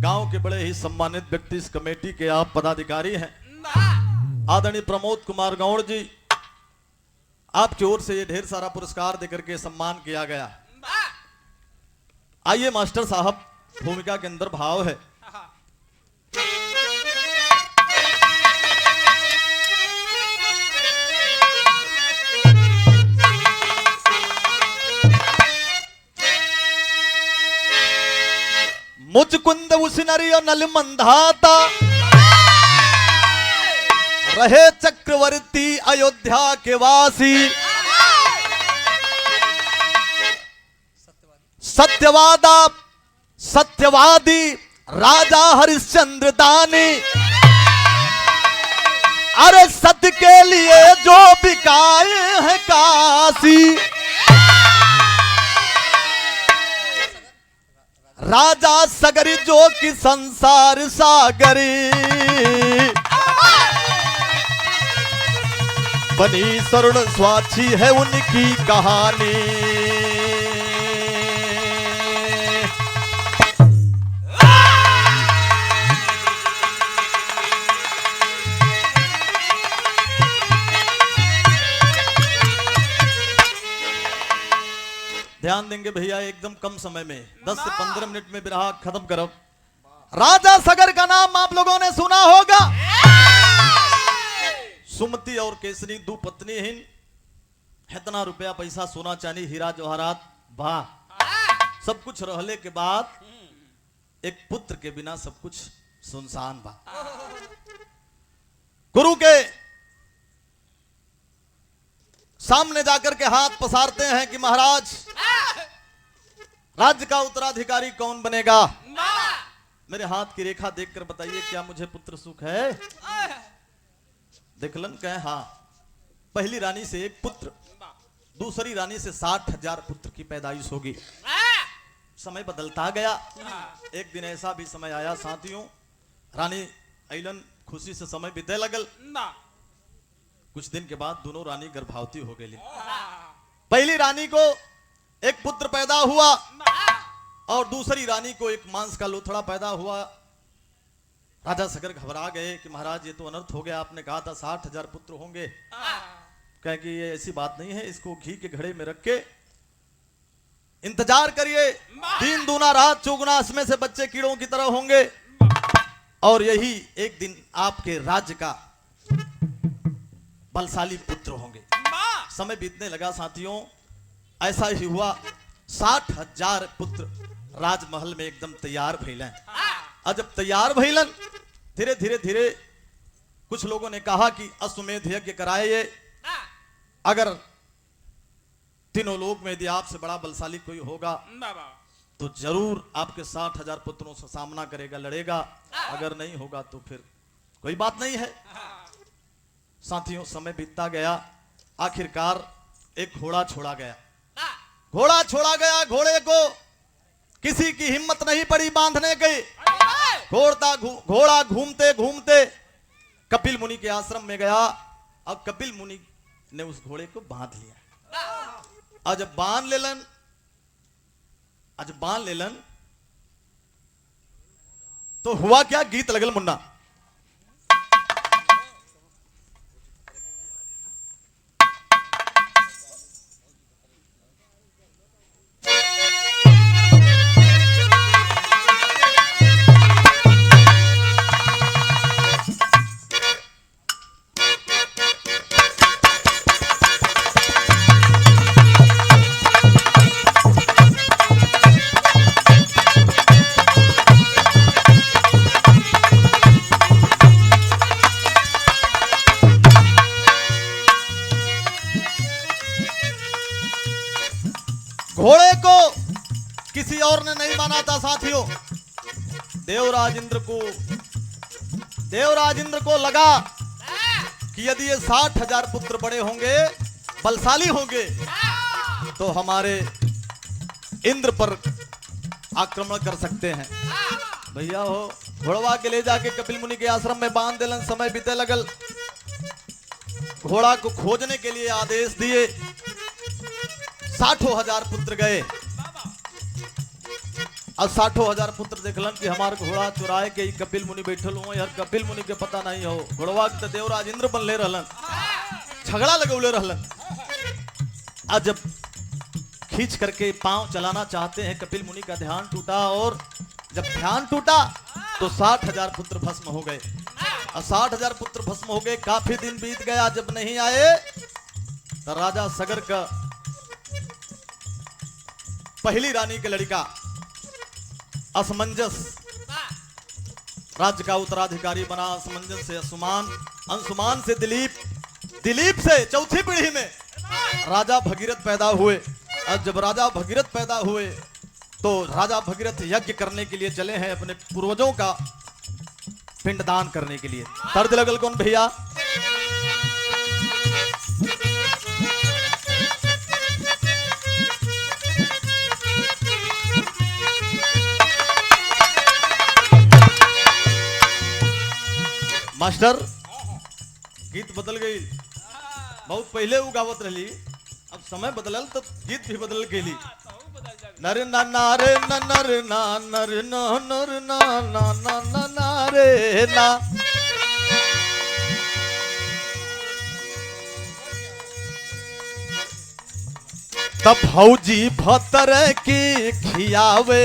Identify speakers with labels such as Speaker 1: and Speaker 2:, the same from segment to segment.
Speaker 1: गांव के बड़े ही सम्मानित व्यक्ति इस कमेटी के आप पदाधिकारी हैं, आदरणीय प्रमोद कुमार गौड़ जी, आपकी ओर से ये ढेर सारा पुरस्कार देकर के सम्मान किया गया। आइए मास्टर साहब, भूमिका के अंदर भाव है। मुचकुंद उसनरी और नल मंधाता रहे चक्रवर्ती अयोध्या के वासी, सत्यवादी राजा हरिश्चंद्र दानी, अरे सत्य के लिए जो बिकाए हैं काशी, राजा सगरी जो कि संसार सागरी, बनी स्वर्ण स्वाक्षी है उनकी कहानी। ध्यान देंगे भैया, एकदम कम समय में 10 से 15 मिनट में बिरहा खत्म करो। राजा सगर का नाम आप लोगों ने सुना होगा। सुमति और केसरी दो पत्नीहीन, इतना रुपया पैसा सोना चांदी हीरा जवाहरात वाह सब कुछ रहले के बाद एक पुत्र के बिना सब कुछ सुनसान बा। गुरु के सामने जाकर के हाथ पसारते हैं कि महाराज राज्य का उत्तराधिकारी कौन बनेगा? मेरे हाथ की रेखा देखकर बताइए क्या मुझे पुत्र सुख है? देखलन कहे हाँ। पहली रानी से एक पुत्र, दूसरी रानी से 60,000 पुत्र की पैदाइश होगी। समय बदलता गया। एक दिन ऐसा भी समय आया साथियों, रानी ऐलन खुशी से समय बीते लगल। कुछ दिन के बाद दोनों रानी गर्भवती हो गई। पहली रानी को एक पुत्र पैदा हुआ और दूसरी रानी को एक मांस का लोथड़ा पैदा हुआ। राजा सगर घबरा गए कि महाराज ये तो अनर्थ हो गया, आपने कहा था 60,000 पुत्र होंगे। कहे कि ये ऐसी बात नहीं है, इसको घी के घड़े में रख के इंतजार करिए, दिन दूना रात चौगुना, इसमें से बच्चे कीड़ों की तरह होंगे और यही एक दिन आपके राज्य का बलशाली पुत्र होंगे। समय बीतने लगा साथियों, ऐसा ही हुआ। 60,000 पुत्र राजमहल में एकदम तैयार भइलन। और जब तैयार भइलन, धीरे धीरे धीरे कुछ लोगों ने कहा कि अश्वमेध यज्ञ कराए, अगर तीनों लोग में यदि आपसे बड़ा बलशाली कोई होगा तो जरूर आपके 60,000 पुत्रों से सामना करेगा, लड़ेगा। अगर नहीं होगा तो फिर कोई बात नहीं है। साथियों समय बीतता गया, आखिरकार एक घोड़ा छोड़ा गया। घोड़ा छोड़ा गया, घोड़े को किसी की हिम्मत नहीं पड़ी बांधने की। घोड़ा घूमते घूमते कपिल मुनि के आश्रम में गया और कपिल मुनि ने उस घोड़े को बांध लिया। आज बांध लेलन तो हुआ क्या, गीत लगल मुन्ना। घोड़े को किसी और ने नहीं माना था साथियों। देवराज इंद्र को लगा कि यदि ये 60,000 पुत्र बड़े होंगे, बलशाली होंगे, तो हमारे इंद्र पर आक्रमण कर सकते हैं। भैया हो, घोड़वा के ले जाके कपिल मुनि के आश्रम में बांध देलन। समय बीते लगल, घोड़ा को खोजने के लिए आदेश दिए। 60,000 पुत्र गए। और 60,000 पुत्र देखलन कि हमार घोड़ा चुराए के कपिल मुनि बैठल हुआ यार, कपिल मुनि के पता नहीं हो घोड़वा के देवराज इंद्र बनले रहलन, झगड़ा लगौले रहलन। आज जब खींच करके पांव चलाना चाहते हैं कपिल मुनि का ध्यान टूटा, और जब ध्यान टूटा तो 60,000 पुत्र भस्म हो गए। और 60,000 पुत्र भस्म हो गए। काफी दिन बीत गया, जब नहीं आए तो राजा सगर का पहली रानी के लड़का असमंजस राज्य का उत्तराधिकारी बना। असमंजस से अंशुमान, अंशुमान से दिलीप, दिलीप से चौथी पीढ़ी में राजा भगीरथ पैदा हुए। अब जब राजा भगीरथ पैदा हुए तो राजा भगीरथ यज्ञ करने के लिए चले हैं, अपने पूर्वजों का पिंडदान करने के लिए। तर्ज लगल कौन भैया? मास्टर गीत बदल गई, बहुत पहले वो गावत रही, अब समय बदलल तो गीत भी बदल गई। नर ना नारे न नर ना नर न नर ना ना ना ना नारे ना। तब भौजी भतर की खियावे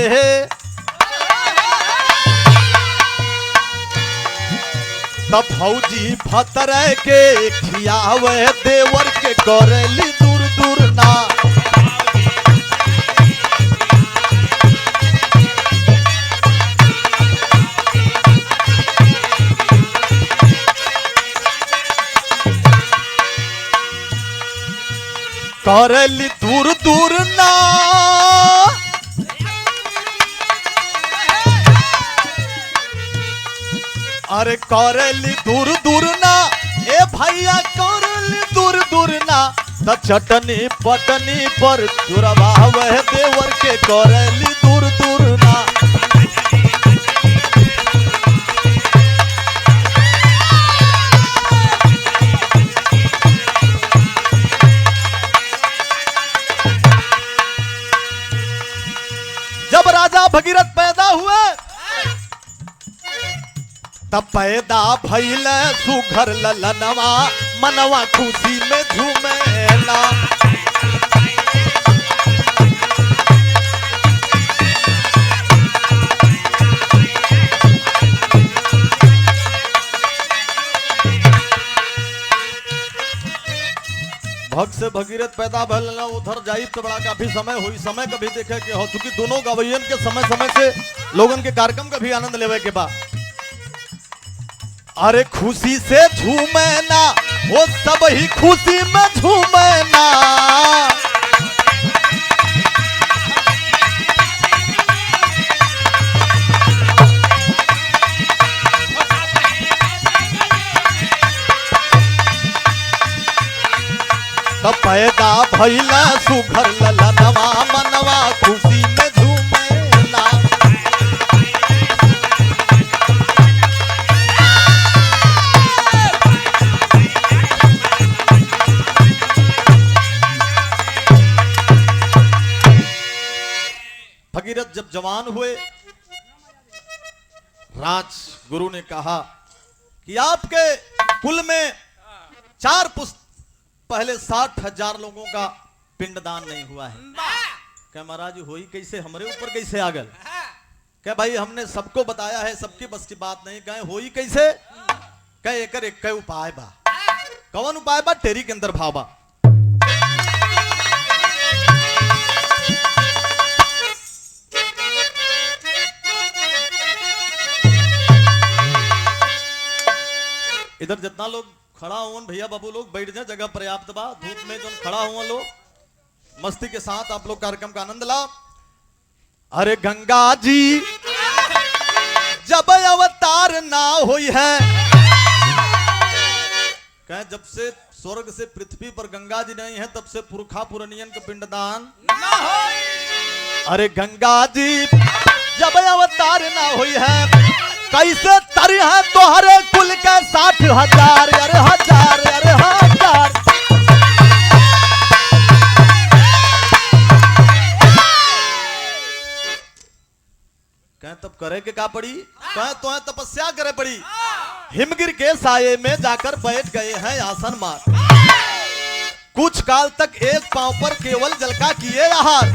Speaker 1: तब भौजी भतर के खियावे देवर के करेली दूर दूर ना। करेली दूर दूर ना, अरे करेली दूर दूर ना, ए भैया करेली दूर दूर ना। त चटनी पटनी पर चुरवावे देवर के करेली दूर दूर ना। जब राजा भगीरथ पैदा हुए तब पैदा भइल सुघर ललनवा, मनवा खुशी में झूमेला। भग से भगीरथ पैदा भइल, उधर जाई तो बड़ा काफी समय हुई। समय कभी देखे के हो चुकी, दोनों गवैयन के समय समय से लोगन के कार्यक्रम का भी आनंद लेवे के बाद। अरे खुशी से झूमे ना, वो सब ही खुशी में झूमे ना। तब पैदा भइला सुघर ललनवा, मनवा खुशी में झूमेला। भगीरथ जब जवान हुए, राजगुरु ने कहा कि आपके कुल में 4 पुस्त पहले 60,000 लोगों का पिंडदान नहीं हुआ है। क्या महाराज होई कैसे, हमारे ऊपर कैसे आ गल? क्या भाई हमने सबको बताया है, सबकी बस की बात नहीं। कहे होई कैसे? कहे एकर एक उपाय बा। कौन उपाय बा? टेरी के अंदर भाव बा। इधर जितना लोग खड़ा हुआ भैया बाबू लोग बैठ जाए, जगह पर्याप्त बा। धूप में जो खड़ा हुआ लोग मस्ती के साथ आप लोग कार्यक्रम का आनंद ला। अरे गंगा जी जब अवतार ना हुई है, कहे जब से स्वर्ग से पृथ्वी पर गंगा जी नहीं है तब से पुरखा पुरनियन का पिंडदान ना हो। अरे गंगा जी जब अवतार ना हुई है, कैसे तरी है तोहरे कुल के 60,000, अरे हजार, अरे हजार। करे के का पड़ी, तो तपस्या करे पड़ी। हिमगिर के साये में जाकर बैठ गए हैं आसन मार, कुछ काल तक एक पांव पर केवल जल का किए आहार।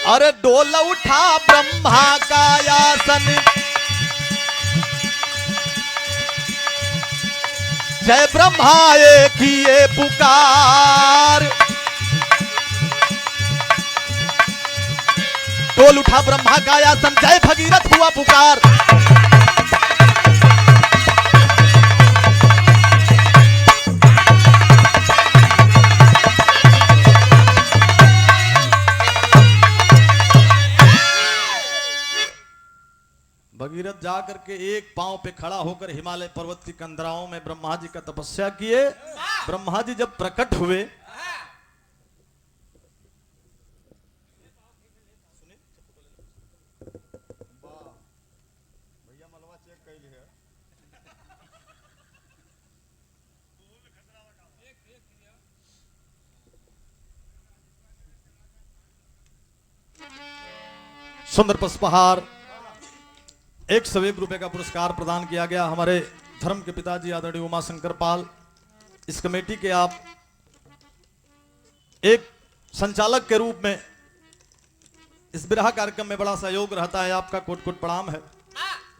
Speaker 1: अरे डोल उठा ब्रह्मा का आसन, जय ब्रह्मा ये किए पुकार। डोल उठा ब्रह्मा का आसन, जय भगीरथ हुआ पुकार। भगीरथ जाकर के एक पांव पे खड़ा होकर हिमालय पर्वत की कंदराओं में ब्रह्मा जी का तपस्या किए। ब्रह्मा जी जब प्रकट हुए, सुंदर पुष्पहार 101 रुपए का पुरस्कार प्रदान किया गया हमारे धर्म के पिताजी आदरणीय उमा शंकर पाल। इस कमेटी के आप एक संचालक के रूप में इस बिरहा कार्यक्रम में बड़ा सहयोग रहता है, आपका कोट कोट प्रणाम है।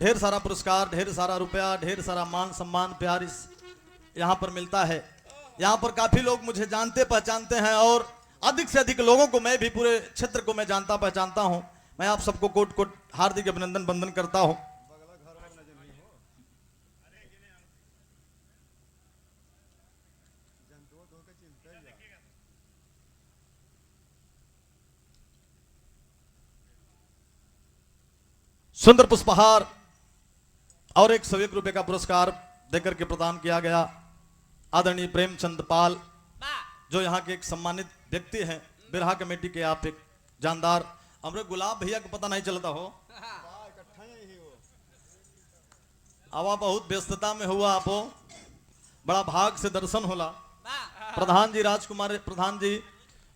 Speaker 1: ढेर सारा पुरस्कार, ढेर सारा रुपया, ढेर सारा मान सम्मान प्यार इस यहाँ पर मिलता है। यहाँ पर काफी लोग मुझे जानते पहचानते हैं और अधिक से अधिक लोगों को मैं भी पूरे क्षेत्र को मैं जानता पहचानता हूँ। मैं आप सबको कोट कोट हार्दिक अभिनंदन वंदन करता हूं। सुंदर पुष्पहार और 101 रुपए का पुरस्कार देकर के प्रदान किया गया आदरणीय प्रेमचंद पाल, जो यहाँ के एक सम्मानित व्यक्ति हैं। बिरहा कमेटी के आप एक जानदार, हमरे गुलाब भैया को पता नहीं चलता हो, आवा बहुत व्यस्तता में हुआ, आपो बड़ा भाग से दर्शन होला। प्रधान जी, राजकुमार प्रधान जी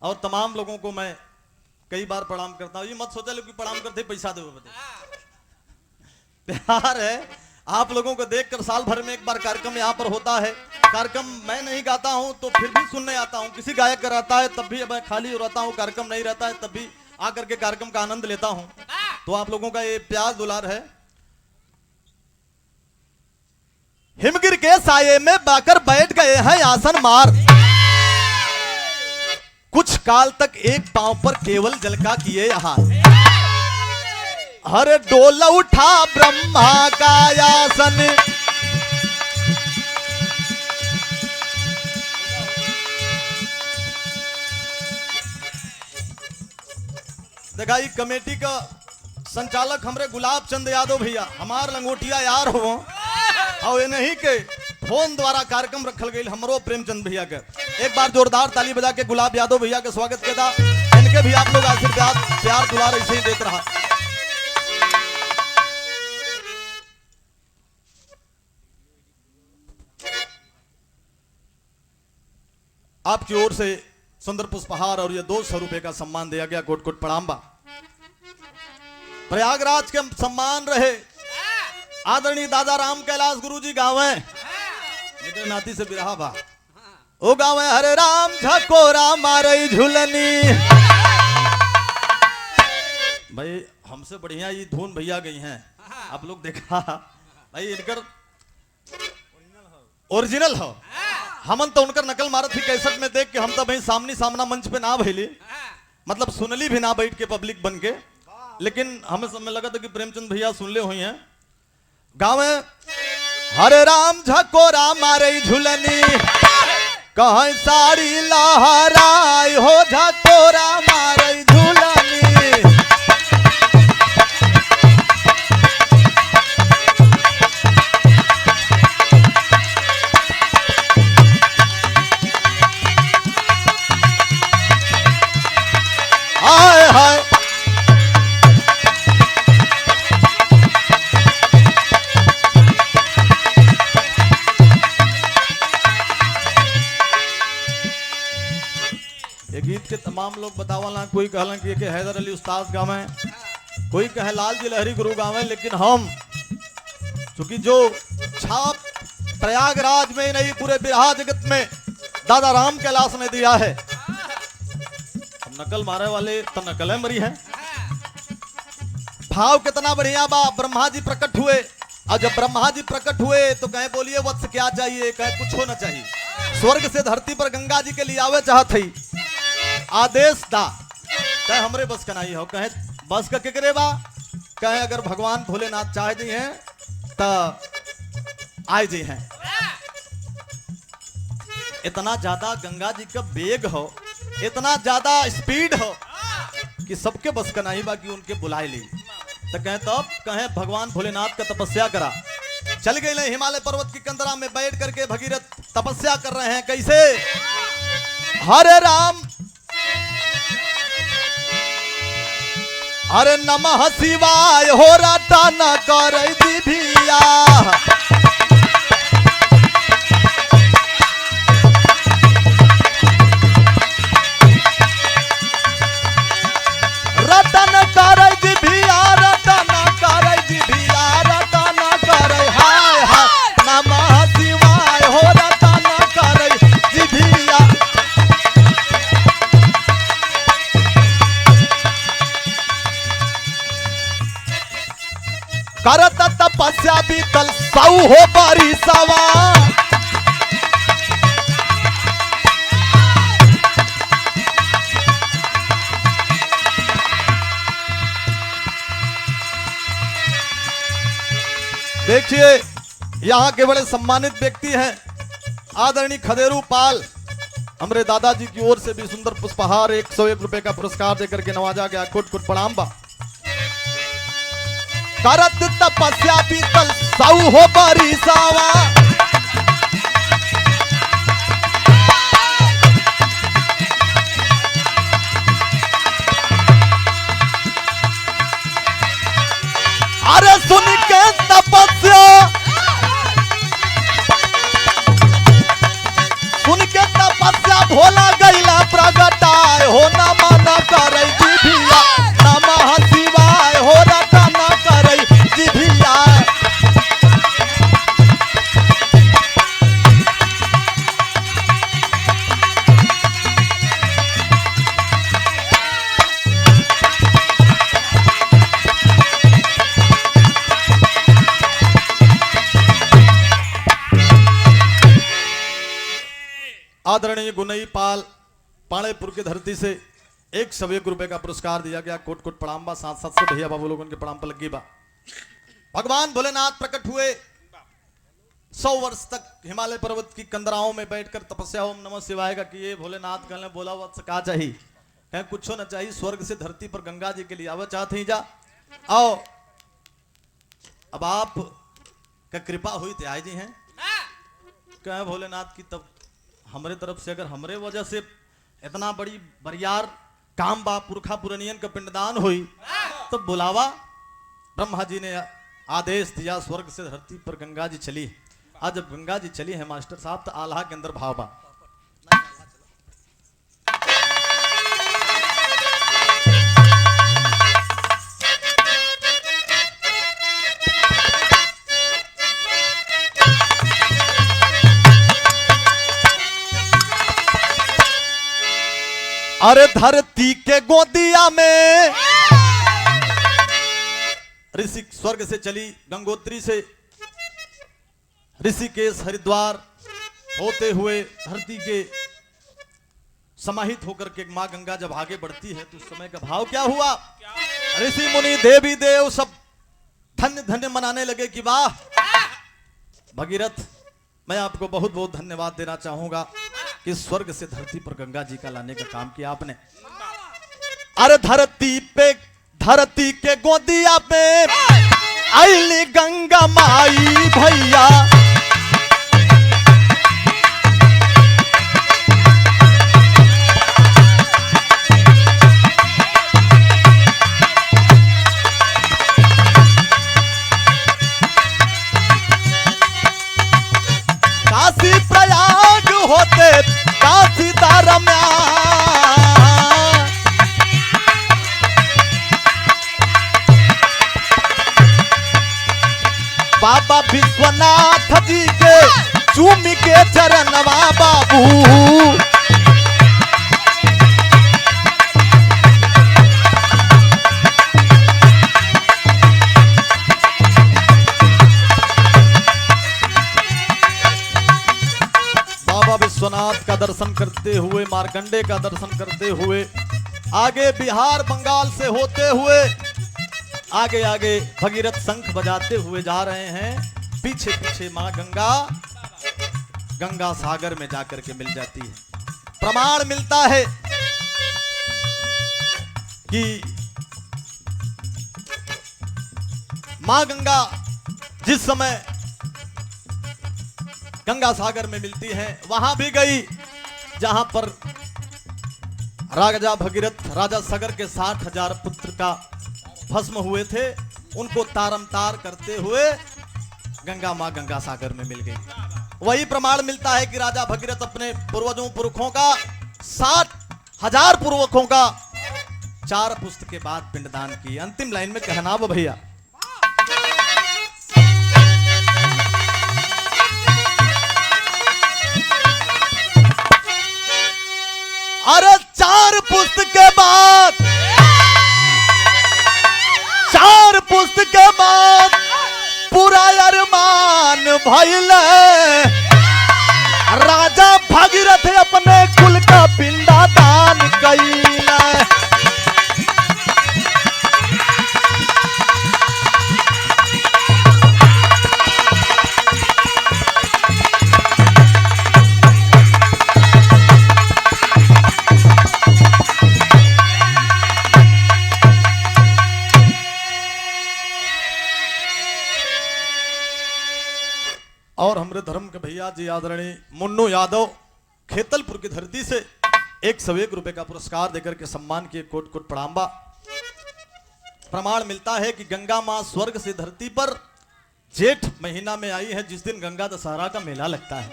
Speaker 1: और तमाम लोगों को मैं कई बार प्रणाम करता हूँ। ये मत सोचा लोग कि प्रणाम करते पैसा दे, प्यार है। आप लोगों को देखकर साल भर में एक बार कार्यक्रम यहाँ पर होता है। कार्यक्रम मैं नहीं गाता हूँ तो फिर भी सुनने आता हूँ, किसी गायक का रहता है तब भी मैं खाली रहता हूँ, कार्यक्रम नहीं रहता है तब भी आकर के कार्यक्रम का आनंद लेता हूं। तो आप लोगों का ये प्यार दुलार है। हिमगिर के साये में बाकर बैठ गए हैं आसन मार, कुछ काल तक एक पांव पर केवल जल का किए आहार। हरे डोल उठा ब्रह्मा का आसन, दिखाई कमेटी का संचालक हमरे गुलाब चंद यादव भैया, हमार लंगोटिया यार हो और नहीं के फोन द्वारा कार्यक्रम रखल गई हमरो प्रेमचंद भैया के। एक बार जोरदार ताली बजा के गुलाब यादव भैया के स्वागत किया। इनके भी आप लोग आशीर्वाद प्यार दुलार ऐसे ही देते रहा। आपकी ओर से सुंदर पुष्पहार और ये 200 रुपए का सम्मान दिया गया। कोट कोट प्रणाम बा। प्रयागराज के सम्मान रहे आदरणीय दादा राम कैलाश गुरुजी गावे, मेरे नाती से बिरहा बा ओ गावे, हरे राम झकोरा मारे झुलनी। भाई हमसे बढ़िया ये धुन भैया गई हैं, आप लोग देखा भाई, इनकर ओरिजिनल हो। हमन तो उनकर नकल मारत थी कैसेट में देख के, हम तो भाई सामने सामना मंच पे ना भैली, मतलब सुनली भी ना बैठ के पब्लिक बन के, लेकिन हमें समय लगा था कि प्रेमचंद भैया सुन ले हुई हैं। गाँव हरे राम झकोरा मारे झुलनी, कहीं साड़ी लहराई हो झकोरा मारे झुलनी। हाय हाय ये गीत के तमाम लोग बतावला, कोई कहलन कि हैदर अली उस्ताद गावे, कोई कहे लाल जी लहरी गुरु गावे, लेकिन हम चूंकि जो छाप प्रयागराज में नहीं पूरे बिरहा जगत में दादा राम कैलाश ने दिया है, हम नकल मारे वाले तो नकलें मरी है। भाव कितना बढ़िया बा। ब्रह्मा जी प्रकट हुए, और जब ब्रह्मा जी प्रकट हुए तो कहे बोलिए वत्स क्या चाहिए, कहे कुछ होना चाहिए। स्वर्ग से धरती पर गंगा जी के लिए आवे चाहत ही, आदेश दा, कहे हमरे बस का नहीं हो, कहे बस का केकरे बा, कहे अगर भगवान भोलेनाथ चाह दी हैं तो आए जी हैं। इतना ज्यादा गंगा जी का वेग हो, इतना ज्यादा स्पीड हो कि सबके बस का नहीं बा कि उनके बुलाए ली। तो कहे तब कहे भगवान भोलेनाथ का तपस्या करा। चल गए हिमालय पर्वत की कंदरा में बैठ करके भगीरथ तपस्या कर रहे हैं। कैसे? हरे राम हरे नमः शिवाय हो रटा न कर दिभिया, रटन कर दिभिया, रटन कर दिभिया, रटन कर हाय हाय नमः शिवाय हो रटन कर दिभिया। करत तपस्या बीतल 100 हो बरिसवा, देखिए यहाँ के बड़े सम्मानित व्यक्ति हैं आदरणीय खदेरू पाल। हमारे दादाजी की ओर से भी सुंदर पुष्पहार 101 रुपए का पुरस्कार देकर के नवाजा गया। कुट कुट प्रणाम बा। करत तपस्या बीतल 100 हो बरिसवा, अरे सुन के तपस्या, सुन के तपस्या भोला गैला प्रगटाय हो नम न करे जिभिया, नमः शिवाय हो रटा न करे जिभिया। आदरणीय गुनई पाल पाणेपुर की धरती से 101 रुपए का पुरस्कार दिया गया। कोट कोट प्रणाम बा। साथ साथ से भैया बाबू लोगों के प्रणाम पर लगी बा। भगवान भोलेनाथ प्रकट हुए, 100 वर्ष तक हिमालय पर्वत की कंदराओं में बैठकर तपस्या ओम नमः शिवाय का किए। भोलेनाथ कहने बोला वत्स का चाहिए, कहे कुछ न चाहिए, स्वर्ग से धरती पर गंगा जी के लिए आवा चाहते ही जा आओ। अब आप का कृपा हुई थे आए जी हैं, कहे भोलेनाथ की तब हमारे तरफ से अगर हमरे वजह से इतना बड़ी बरियार काम बा पुरखा पुरनियन का पिंडदान हुई तो बुलावा। ब्रह्मा जी ने आदेश दिया, स्वर्ग से धरती पर गंगा जी चली। आज जब गंगा जी चली है मास्टर साहब तो आल्हा के अंदर भाव बा। अरे धरती के गोदिया में ऋषि स्वर्ग से चली, गंगोत्री से ऋषिकेश हरिद्वार होते हुए धरती के समाहित होकर के मां गंगा जब आगे बढ़ती है तो उस समय का भाव क्या हुआ? ऋषि मुनि देवी देव सब धन्य धन्य मनाने लगे कि वाह भगीरथ, मैं आपको बहुत बहुत धन्यवाद देना चाहूंगा कि स्वर्ग से धरती पर गंगा जी का लाने का काम किया आपने। अरे धरती के गोदिया पे आईली गंगा माई भैया, काशी प्रयाग होते काशी दारम्या, बाबा विश्वनाथ जी के चूम के चरणवा बाबू। बाबा विश्वनाथ का दर्शन करते हुए, मार्कंडे का दर्शन करते हुए, आगे बिहार बंगाल से होते हुए आगे आगे भगीरथ शंख बजाते हुए जा रहे हैं। पीछे पीछे मां गंगा गंगा सागर में जाकर के मिल जाती है। प्रमाण मिलता है कि मां गंगा जिस समय गंगा सागर में मिलती है, वहां भी गई जहां पर राजा भगीरथ, राजा सगर के 60,000 पुत्र का भस्म हुए थे। उनको तारमतार करते हुए गंगा मां गंगा सागर में मिल गई। वही प्रमाण मिलता है कि राजा भगीरथ अपने पूर्वजों पुरखों का 60,000 पूर्वकों का 4 पुस्त के बाद पिंडदान की। अंतिम लाइन में कहना वो भैया, अरे 4 पुस्त के बाद, 4 पुस्त के बाद पूरा अरमान भइल। राजा भगीरथ अपने कुल का पिंडा दान कइल। और हमारे धर्म के भैया जी आदरणीय मुन्नू यादव खेतलपुर की धरती से 101 रुपए का पुरस्कार देकर के सम्मान किए। कोट कोट प्रणाम। प्रमाण मिलता है कि गंगा मां स्वर्ग से धरती पर जेठ महीना में आई है, जिस दिन गंगा दशहरा का मेला लगता है।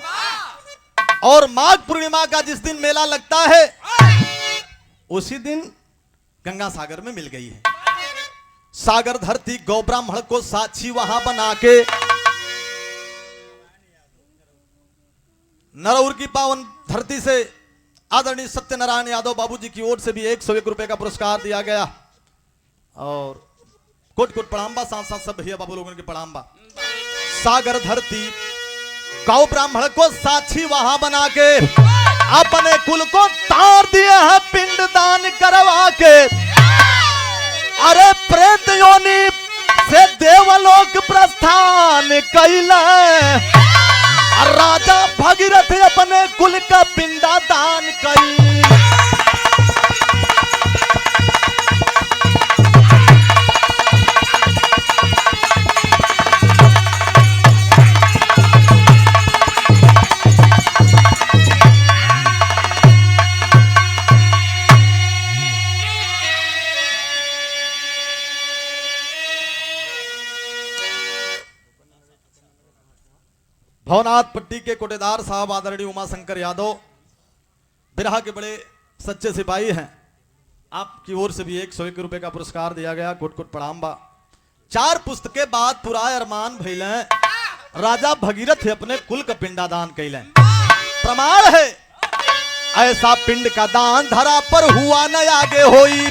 Speaker 1: और माघ पूर्णिमा का जिस दिन मेला लगता है, उसी दिन गंगा सागर में मिल गई है। सागर धरती गौ ब्राह्मण को साक्षी वहां बना के नरौर की पावन धरती से आदरणीय सत्यनारायण यादव बाबूजी की ओर से भी 101 रुपए का पुरस्कार दिया गया। और कोट कोट प्रणाम। साथ साथ सब भैया बाबू लोगों के प्रणाम। सागर धरती गौ ब्राह्मण को साक्षी वहां बना के अपने कुल को तार दिए हैं पिंडदान करवा के। अरे प्रेत योनि से देवलोक प्रस्थान कैला। राजा भगीरथ अपने कुल का पिंडा दान कई। भवनाथ पट्टी के कोटेदार साहब आदरणीय उमाशंकर यादव बिरहा के बड़े सच्चे सिपाही हैं। आपकी ओर से भी 101 रुपए का पुरस्कार दिया गया। कोट कोट प्रणाम। 4 पुस्त के बाद पूरा अरमान भइल। राजा भगीरथ अपने कुल का पिंडादान कैले। प्रमाण है ऐसा पिंड का दान धरा पर हुआ न आगे होई।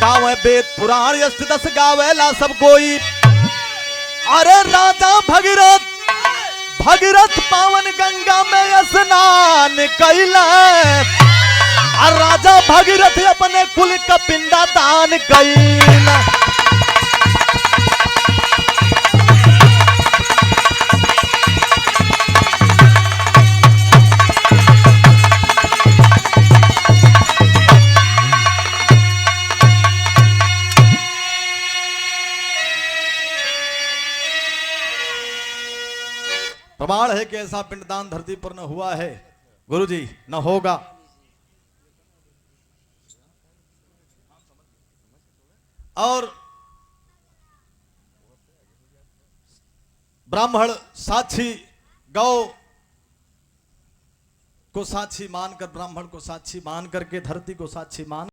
Speaker 1: गावे वेद पुराण यश 10 गावेला सब कोई। अरे राजा भगीरथ पावन गंगा में स्नान कैला। राजा भगीरथ अपने कुल का पिंडा दान कैला। प्रमाण है कि ऐसा पिंडदान धरती पर न हुआ है गुरुजी, न होगा। और ब्राह्मण साक्षी गौ को साक्षी मानकर, ब्राह्मण को साक्षी मान करके, धरती को साक्षी मान